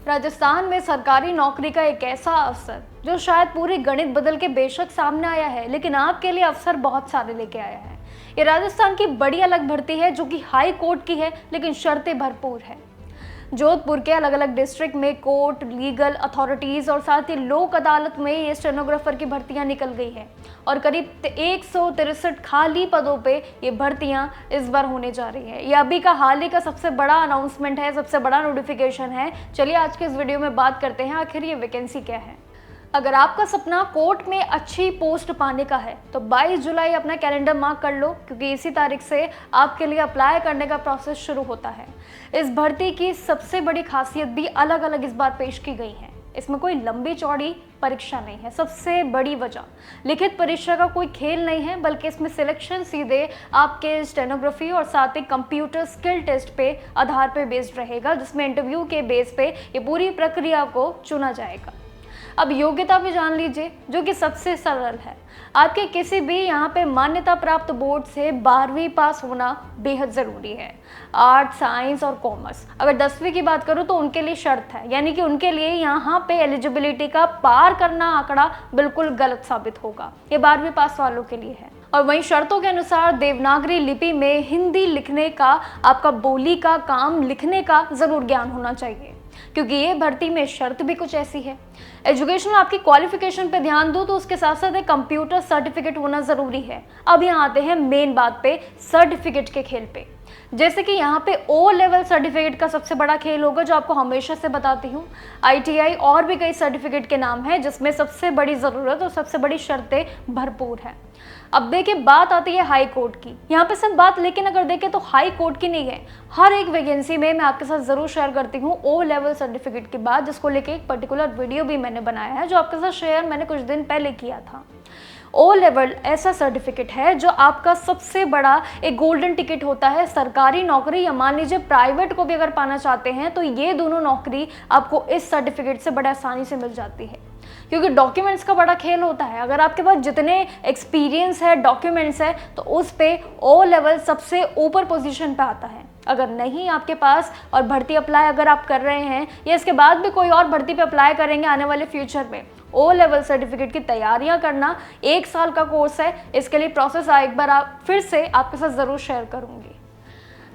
राजस्थान में सरकारी नौकरी का एक ऐसा अवसर जो शायद पूरी गणित बदल के बेशक सामने आया है, लेकिन आपके लिए अवसर बहुत सारे लेके आया है। ये राजस्थान की बड़ी अलग भर्ती है जो कि हाई कोर्ट की है, लेकिन शर्तें भरपूर है। जोधपुर के अलग अलग डिस्ट्रिक्ट में कोर्ट, लीगल अथॉरिटीज और साथ ही लोक अदालत में ये स्टेनोग्राफर की भर्तियां निकल गई है और करीब 163 खाली पदों पे ये भर्तियां इस बार होने जा रही है। ये अभी का हाल ही का सबसे बड़ा अनाउंसमेंट है, सबसे बड़ा नोटिफिकेशन है। चलिए आज के इस वीडियो में बात करते हैं आखिर ये वैकेंसी क्या है। अगर आपका सपना कोर्ट में अच्छी पोस्ट पाने का है तो 22 जुलाई अपना कैलेंडर मार्क कर लो, क्योंकि इसी तारीख से आपके लिए अप्लाई करने का प्रोसेस शुरू होता है। इस भर्ती की सबसे बड़ी खासियत भी अलग अलग इस बार पेश की गई है। इसमें कोई लंबी चौड़ी परीक्षा नहीं है। सबसे बड़ी वजह, लिखित परीक्षा का कोई खेल नहीं है, बल्कि इसमें सिलेक्शन सीधे आपके स्टेनोग्राफी और साथ ही कंप्यूटर स्किल टेस्ट पे आधार पे बेस्ड रहेगा, जिसमें इंटरव्यू के बेस पे ये पूरी प्रक्रिया को चुना जाएगा। अब योग्यता भी जान लीजिए, जो कि सबसे सरल है। आपके किसी भी यहाँ पे मान्यता प्राप्त बोर्ड से 12वीं पास होना बेहद ज़रूरी है। आर्ट, साइंस और कॉमर्स, अगर 10वीं की बात करूँ तो उनके लिए शर्त है, यानी कि उनके लिए यहाँ पे एलिजिबिलिटी का पार करना आंकड़ा बिल्कुल गलत साबित होगा। ये 12वीं पास वालों के लिए है। और वहीं शर्तों के अनुसार देवनागरी लिपि में हिंदी लिखने का, आपका बोली का काम लिखने का ज़रूर ज्ञान होना चाहिए, क्योंकि ये भर्ती में शर्त भी कुछ ऐसी है। एजुकेशन, आपकी क्वालिफिकेशन पे ध्यान दो तो उसके साथ साथ एक कंप्यूटर सर्टिफिकेट होना ज़रूरी है। अब यहाँ आते हैं मेन बात पे, सर्टिफिकेट के खेल पे। जैसे कि यहाँ पे ओ लेवल सर्टिफिकेट का सबसे बड़ा खेल होगा, जो आपको हमेशा से बताती हूँ। ITI और भी कई सर्टिफिकेट के नाम हैं, जिसमें सबसे बड़ी ज़रूरत और सबसे बड़ी शर्तें भरपूर हैं। अब देखिए, बात आती है हाई कोर्ट की। यहाँ पे सब बात लेकिन अगर देखें तो हाई कोर्ट की नहीं है। हर एक वैकेंसी में मैं आपके साथ ज़रूर शेयर करती हूँ ओ लेवल सर्टिफिकेट की बात, जिसको लेके एक पर्टिकुलर वीडियो भी मैंने बनाया है, जो आपके साथ शेयर मैंने कुछ दिन पहले किया था। ओ लेवल ऐसा सर्टिफिकेट है जो आपका सबसे बड़ा एक गोल्डन टिकट होता है। सरकारी नौकरी या मान लीजिए प्राइवेट को भी अगर पाना चाहते हैं तो ये दोनों नौकरी आपको इस सर्टिफिकेट से बड़े आसानी से मिल जाती है, क्योंकि डॉक्यूमेंट्स का बड़ा खेल होता है। अगर आपके पास जितने एक्सपीरियंस है, डॉक्यूमेंट्स है, तो उस पे ओ लेवल सबसे ऊपर पोजीशन पे आता है। अगर नहीं आपके पास और भर्ती अप्लाई अगर आप कर रहे हैं या इसके बाद भी कोई और भर्ती पे अप्लाई करेंगे आने वाले फ्यूचर में, ओ लेवल सर्टिफिकेट की तैयारियां करना 1 साल का कोर्स है। इसके लिए प्रोसेस एक बार आप फिर से आपके साथ ज़रूर शेयर करूँगी।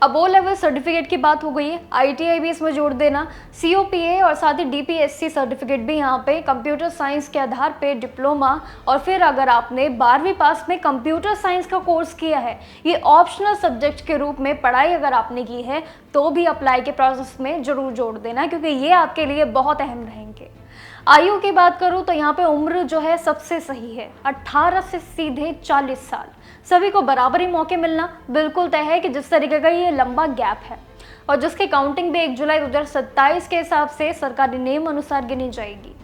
अब ओ लेवल सर्टिफिकेट की बात हो गई है, ITI भी इसमें जोड़ देना, COPA और साथ ही DPSC सर्टिफिकेट भी यहाँ पे कंप्यूटर साइंस के आधार पे डिप्लोमा, और फिर अगर आपने 12वीं पास में कंप्यूटर साइंस का कोर्स किया है, ये ऑप्शनल सब्जेक्ट के रूप में पढ़ाई अगर आपने की है, तो भी अप्लाई के प्रोसेस में ज़रूर जोड़ देना, क्योंकि ये आपके लिए बहुत अहम रहेंगे। आयु की बात करूँ तो यहाँ पे उम्र जो है सबसे सही है, 18 से सीधे 40 साल। सभी को बराबर ही मौके मिलना बिल्कुल तय है कि जिस तरीके का ये लंबा गैप है और जिसकी काउंटिंग भी 1 जुलाई 2027 के हिसाब से सरकारी नियम अनुसार गिनी जाएगी।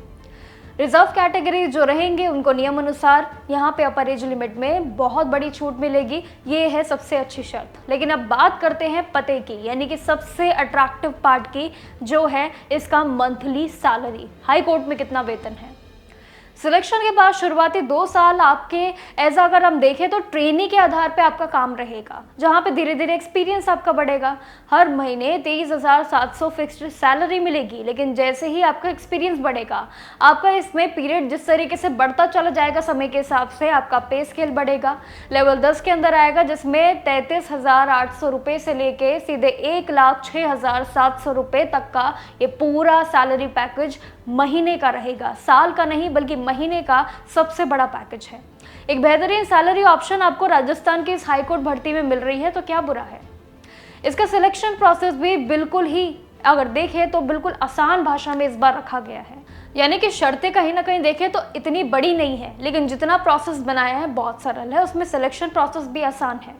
रिजर्व कैटेगरी जो रहेंगे उनको नियम अनुसार यहाँ पे अपर एज लिमिट में बहुत बड़ी छूट मिलेगी। ये है सबसे अच्छी शर्त। लेकिन अब बात करते हैं पते की, यानी कि सबसे अट्रैक्टिव पार्ट की, जो है इसका मंथली सैलरी। हाई कोर्ट में कितना वेतन है। सिलेक्शन के बाद शुरुआती 2 साल आपके एज अगर हम देखें तो ट्रेनी के आधार पे आपका काम रहेगा, जहाँ पे धीरे धीरे एक्सपीरियंस आपका बढ़ेगा। हर महीने 23,700 फिक्स्ड सैलरी मिलेगी, लेकिन जैसे ही आपका एक्सपीरियंस बढ़ेगा, आपका इसमें पीरियड जिस तरीके से बढ़ता चला जाएगा समय के हिसाब से, आपका पे स्केल बढ़ेगा। लेवल 10 के अंदर आएगा, जिसमें 33,800 रुपये से लेके सीधे 1,06,700 रुपये तक का ये पूरा सैलरी पैकेज महीने का रहेगा। साल का नहीं बल्कि महीने का सबसे बड़ा पैकेज है। एक बेहतरीन सैलरी ऑप्शन आपको राजस्थान की इस हाईकोर्ट भर्ती में मिल रही है, तो क्या बुरा है। इसका सिलेक्शन प्रोसेस भी बिल्कुल ही अगर देखें तो बिल्कुल आसान भाषा में इस बार रखा गया है, यानी कि शर्तें कहीं ना कहीं देखें तो इतनी बड़ी नहीं है, लेकिन जितना प्रोसेस बनाया है बहुत सरल है। उसमें सिलेक्शन प्रोसेस भी आसान है।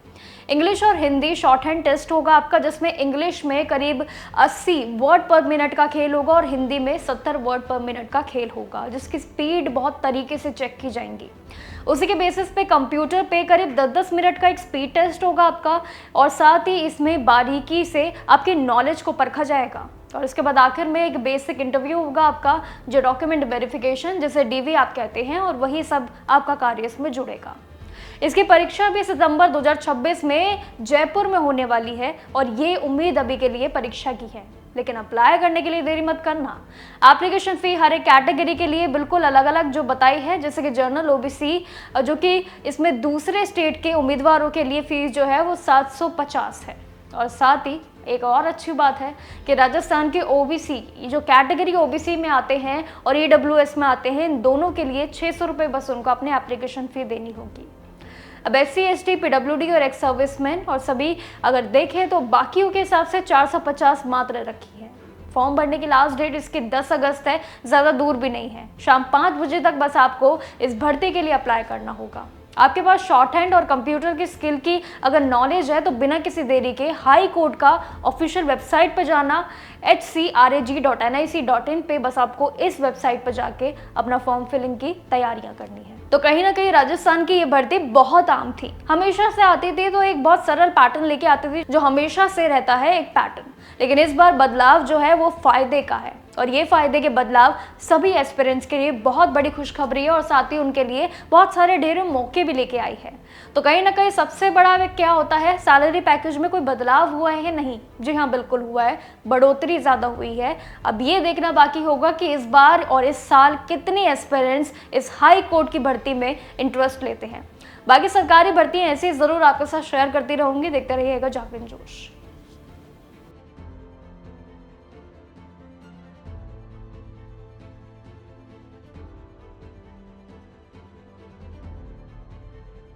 इंग्लिश और हिंदी शॉर्ट हैंड टेस्ट होगा आपका, जिसमें इंग्लिश में करीब 80 वर्ड पर मिनट का खेल होगा और हिंदी में 70 वर्ड पर मिनट का खेल होगा, जिसकी स्पीड बहुत तरीके से चेक की जाएंगी। उसी के बेसिस पे कंप्यूटर पे करीब 10-10 मिनट का एक स्पीड टेस्ट होगा आपका, और साथ ही इसमें बारीकी से आपकी नॉलेज को परखा जाएगा। और इसके बाद आखिर में एक बेसिक इंटरव्यू होगा आपका, जो डॉक्यूमेंट वेरिफिकेशन, जिसे DV आप कहते हैं, और वही सब आपका कार्य इसमें जुड़ेगा। इसकी परीक्षा भी सितंबर 2026 में जयपुर में होने वाली है और ये उम्मीद अभी के लिए परीक्षा की है, लेकिन अप्लाई करने के लिए देरी मत करना। एप्लीकेशन फी हर एक कैटेगरी के लिए बिल्कुल अलग अलग जो बताई है, जैसे कि जनरल ओबीसी, जो कि इसमें दूसरे स्टेट के उम्मीदवारों के लिए फीस जो है वो 750 है। और साथ ही एक और अच्छी बात है कि राजस्थान के ओबीसी, जो कैटेगरी ओबीसी में आते हैं और ईडब्ल्यूएस में आते हैं, इन दोनों के लिए 600 रुपये बस उनको अपनी एप्लीकेशन फ़ी देनी होगी। अब SC ST PWD और एक्स सर्विसमैन और सभी अगर देखें तो बाकियों के हिसाब से 450 मात्र रखी है। फॉर्म भरने की लास्ट डेट इसकी 10 अगस्त है, ज़्यादा दूर भी नहीं है। शाम 5 बजे तक बस आपको इस भर्ती के लिए अप्लाई करना होगा। आपके पास शॉर्ट हैंड और कंप्यूटर की स्किल की अगर नॉलेज है तो बिना किसी देरी के हाई कोर्ट का ऑफिशियल वेबसाइट पर जाना, hcrag.nic.in पे बस आपको इस वेबसाइट पर जाके अपना फॉर्म फिलिंग की तैयारियां करनी है। तो कहीं ना कहीं राजस्थान की ये भर्ती बहुत आम थी, हमेशा से आती थी, तो एक बहुत सरल पैटर्न लेके आती थी जो हमेशा से रहता है एक पैटर्न। लेकिन इस बार बदलाव जो है वो फायदे का है और ये फायदे के बदलाव सभी एस्पिरेंट्स के लिए बहुत बड़ी खुशखबरी है और साथ ही उनके लिए बहुत सारे ढेरों मौके भी लेके आई है। तो कहीं ना कहीं सबसे बड़ा वे क्या होता है, सैलरी पैकेज में कोई बदलाव हुआ है या नहीं? जी हाँ, बिल्कुल हुआ है, बढ़ोतरी ज़्यादा हुई है। अब ये देखना बाकी होगा कि इस बार और इस साल कितने एस्पिरेंट्स इस हाई कोर्ट की भर्ती में इंटरेस्ट लेते हैं। बाकी सरकारी भर्तियाँ ऐसी ज़रूर आपके साथ शेयर करती रहूँगी। देखते रहिएगा जागरण जोश।